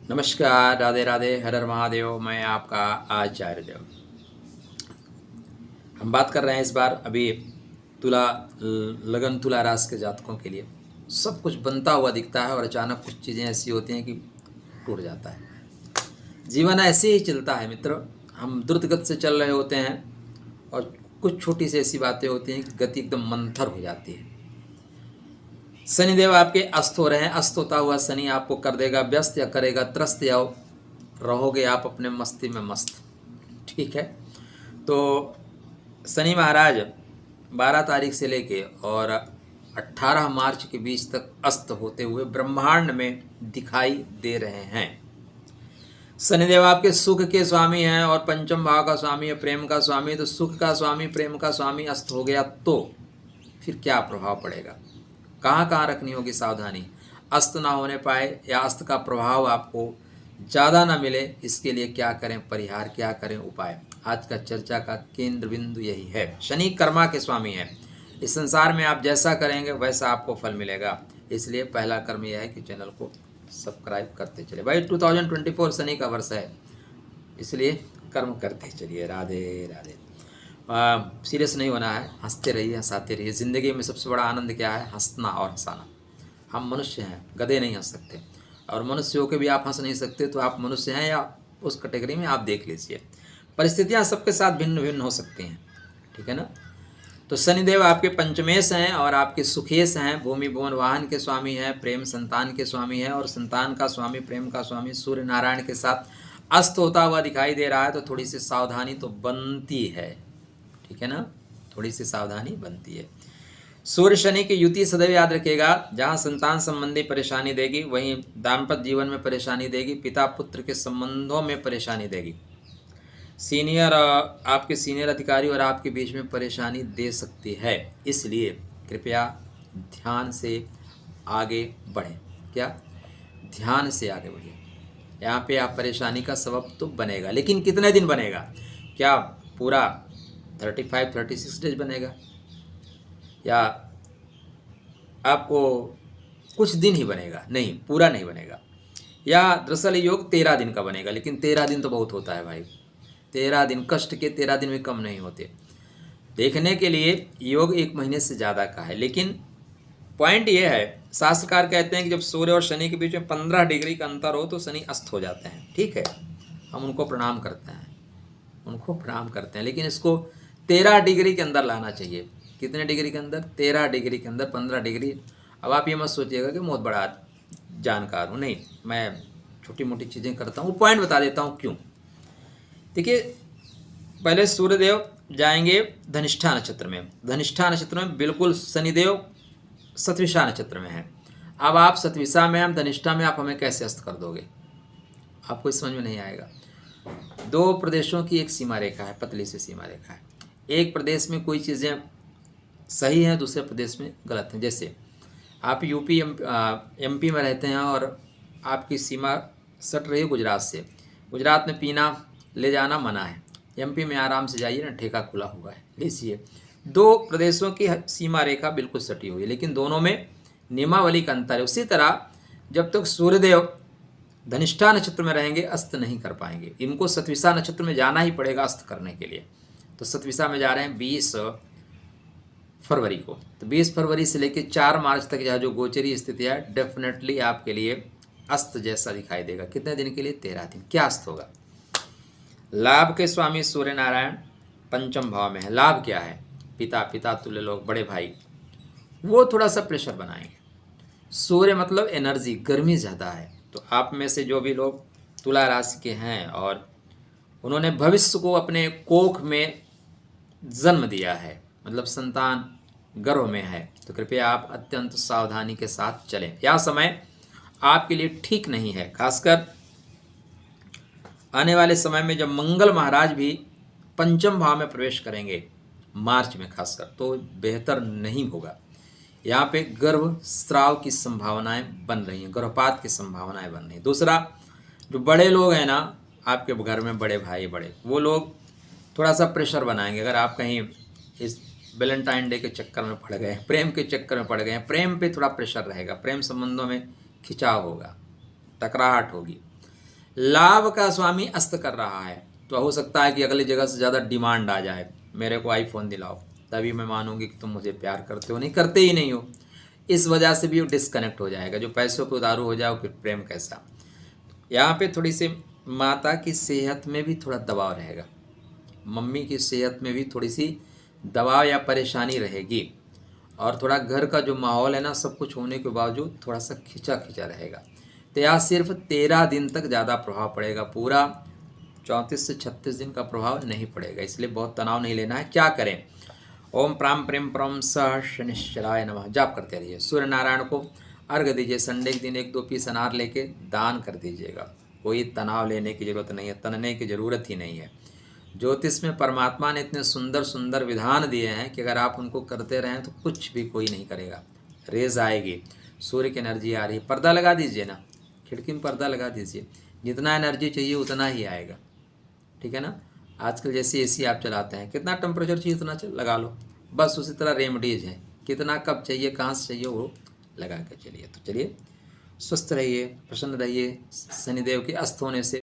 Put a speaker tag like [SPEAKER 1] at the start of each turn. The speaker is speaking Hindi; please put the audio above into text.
[SPEAKER 1] नमस्कार, राधे राधे, हर हर महादेव। मैं आपका आचार्य देव। हम बात कर रहे हैं इस बार अभी तुला लगन तुला राशि के जातकों के लिए सब कुछ बनता हुआ दिखता है और अचानक कुछ चीज़ें ऐसी होती हैं कि टूट जाता है। जीवन ऐसे ही चलता है मित्र। हम द्रुत गति से चल रहे होते हैं और कुछ छोटी सी ऐसी बातें होती हैं कि गति एकदम मंथर हो जाती है। शनिदेव आपके अस्त हो रहे हैं। अस्त होता हुआ शनि आपको कर देगा व्यस्त या करेगा त्रस्त, या रहोगे आप अपने मस्ती में मस्त। ठीक है, तो शनि महाराज 12 तारीख से लेके और 18 मार्च के बीच तक अस्त होते हुए ब्रह्मांड में दिखाई दे रहे हैं। शनिदेव आपके सुख के स्वामी हैं और पंचम भाव का स्वामी है, प्रेम का स्वामी। तो सुख का स्वामी, प्रेम का स्वामी अस्त हो गया तो फिर क्या प्रभाव पड़ेगा, कहाँ कहाँ रखनी होगी सावधानी। अस्त ना होने पाए या अस्त का प्रभाव आपको ज़्यादा ना मिले, इसके लिए क्या करें, परिहार क्या करें, उपाय। आज का चर्चा का केंद्र बिंदु यही है। शनि कर्मा के स्वामी है। इस संसार में आप जैसा करेंगे वैसा आपको फल मिलेगा। इसलिए पहला कर्म यह है कि चैनल को सब्सक्राइब करते चले। भाई 2024 शनि का वर्ष है, इसलिए कर्म करते चलिए। राधे राधे। सीरियस नहीं होना है, हंसते रहिए, हंसाते रहिए। ज़िंदगी में सबसे बड़ा आनंद क्या है? हंसना और हंसाना। हम मनुष्य हैं, गधे नहीं हंस सकते, और मनुष्य होकर भी आप हंस नहीं सकते तो आप मनुष्य हैं या उस कैटेगरी में आप देख लीजिए। परिस्थितियां सबके साथ भिन्न भिन्न हो सकती हैं, ठीक है ना। तो शनिदेव आपके पंचमेश हैं और आपके सुखेश हैं। भूमि भुवन वाहन के स्वामी हैं, प्रेम संतान के स्वामी हैं, और संतान का स्वामी, प्रेम का स्वामी सूर्य नारायण के साथ अस्त होता हुआ दिखाई दे रहा है। तो थोड़ी सी सावधानी तो बनती है, ठीक है ना, थोड़ी सी सावधानी बनती है। सूर्य शनि की युति सदैव याद रखिएगा। जहाँ संतान संबंधी परेशानी देगी वहीं दाम्पत्य जीवन में परेशानी देगी, पिता पुत्र के संबंधों में परेशानी देगी। सीनियर आपके सीनियर अधिकारी और आपके बीच में परेशानी दे सकती है। इसलिए कृपया ध्यान से आगे बढ़ें। क्या? ध्यान से आगे बढ़िए। यहाँ पे आप परेशानी का सबब तो बनेगा, लेकिन कितने दिन बनेगा? क्या पूरा 35-36 डेज बनेगा, या आपको कुछ दिन ही बनेगा? नहीं, पूरा नहीं बनेगा। या दरअसल योग 13 दिन का बनेगा, लेकिन 13 दिन तो बहुत होता है भाई। 13 दिन, कष्ट के 13 दिन भी कम नहीं होते। देखने के लिए योग 1 महीने से ज़्यादा का है, लेकिन पॉइंट ये है, शास्त्रकार कहते हैं कि जब सूर्य और शनि के बीच में 15 डिग्री का अंतर हो तो शनि अस्त हो जाते हैं। ठीक है, हम उनको प्रणाम करते हैं, लेकिन इसको 13 डिग्री के अंदर लाना चाहिए। कितने डिग्री के अंदर? 13 डिग्री के अंदर। 15 डिग्री। अब आप ये मत सोचिएगा कि बहुत बड़ा जानकार हूँ, नहीं, मैं छोटी मोटी चीज़ें करता हूँ। पॉइंट बता देता हूँ क्यों। देखिए, पहले सूर्यदेव जाएंगे धनिष्ठा नक्षत्र में। धनिष्ठा नक्षत्र में बिल्कुल शनिदेव सतविषा नक्षत्र में है। अब आप सतविषा में, हम धनिष्ठा में, आप हमें कैसे अस्त कर दोगे? आपको समझ में नहीं आएगा। 2 प्रदेशों की एक सीमा रेखा है, पतली सी सीमा रेखा है। एक प्रदेश में कोई चीज़ें सही हैं, दूसरे प्रदेश में गलत हैं। जैसे आप यूपी एमपी में रहते हैं और आपकी सीमा सट रही है गुजरात से। गुजरात में पीना ले जाना मना है, एमपी में आराम से जाइए ना, ठेका खुला हुआ है, लीजिए। 2 प्रदेशों की सीमा रेखा बिल्कुल सटी हुई है, लेकिन दोनों में नियमावली का अंतर है। उसी तरह जब तक सूर्यदेव धनिष्ठा नक्षत्र में रहेंगे अस्त नहीं कर पाएंगे। इनको सतविषा नक्षत्र में जाना ही पड़ेगा अस्त करने के लिए। तो सतविषा में जा रहे हैं 20 फरवरी को। तो 20 फरवरी से लेकर 4 मार्च तक यह जो गोचरी स्थिति है, डेफिनेटली आपके लिए अस्त जैसा दिखाई देगा। कितने दिन के लिए? 13 दिन। क्या अस्त होगा? लाभ के स्वामी सूर्य नारायण पंचम भाव में है। लाभ क्या है? पिता, पिता तुल्य लोग, बड़े भाई, वो थोड़ा सा प्रेशर बनाएंगे। सूर्य मतलब एनर्जी, गर्मी ज़्यादा है। तो आप में से जो भी लोग तुला राशि के हैं और उन्होंने भविष्य को अपने कोख में जन्म दिया है, मतलब संतान गर्भ में है, तो कृपया आप अत्यंत सावधानी के साथ चलें। यह समय आपके लिए ठीक नहीं है। खासकर आने वाले समय में जब मंगल महाराज भी पंचम भाव में प्रवेश करेंगे मार्च में खासकर, तो बेहतर नहीं होगा। यहाँ पे गर्भ स्राव की संभावनाएं बन रही हैं, गर्भपात की संभावनाएं बन रही हैं। दूसरा, जो बड़े लोग हैं ना आपके घर में, बड़े भाई, बड़े, वो लोग थोड़ा सा प्रेशर बनाएंगे। अगर आप कहीं इस वैलेंटाइन डे के चक्कर में पड़ गए, प्रेम के चक्कर में पड़ गए, प्रेम पे थोड़ा प्रेशर रहेगा, प्रेम संबंधों में खिंचाव होगा, टकराहट होगी। लाभ का स्वामी अस्त कर रहा है, तो हो सकता है कि अगली जगह से ज़्यादा डिमांड आ जाए, मेरे को आईफोन दिलाओ, तभी मैं मानूंगी कि तुम मुझे प्यार करते हो, नहीं करते ही नहीं हो। इस वजह से भी वो डिस्कनेक्ट हो जाएगा। जो पैसों पे उतारू हो जाओ फिर प्रेम कैसा। यहाँ पे थोड़ी सी माता की सेहत में भी थोड़ा दबाव रहेगा, मम्मी की सेहत में भी थोड़ी सी दबाव या परेशानी रहेगी, और थोड़ा घर का जो माहौल है ना, सब कुछ होने के बावजूद थोड़ा सा खिंचा खिंचा रहेगा। तो यहाँ सिर्फ 13 दिन तक ज़्यादा प्रभाव पड़ेगा, पूरा 34 से 36 दिन का प्रभाव नहीं पड़ेगा, इसलिए बहुत तनाव नहीं लेना है। क्या करें? ओम प्राम प्रेम परम सह शनिश्चराय नमः जाप करते रहिए। सूर्य नारायण को अर्घ दीजिए, संडे के दिन 1-2 पीस अनार लेके दान कर दीजिएगा। कोई तनाव लेने की जरूरत नहीं है, तनने की जरूरत ही नहीं है। ज्योतिष में परमात्मा ने इतने सुंदर सुंदर विधान दिए हैं कि अगर आप उनको करते रहें तो कुछ भी कोई नहीं करेगा। रेज आएगी, सूर्य की एनर्जी आ रही है, पर्दा लगा दीजिए ना, खिड़की में पर्दा लगा दीजिए, जितना एनर्जी चाहिए उतना ही आएगा। ठीक है ना? आजकल जैसे एसी आप चलाते हैं, कितना टेम्परेचर चाहिए उतना लगा लो, बस उसी तरह रेमडीज हैं, कितना कब चाहिए कहाँ से चाहिए वो लगा के चलिए। तो चलिए, स्वस्थ रहिए, प्रसन्न रहिए। शनिदेव के अस्त होने से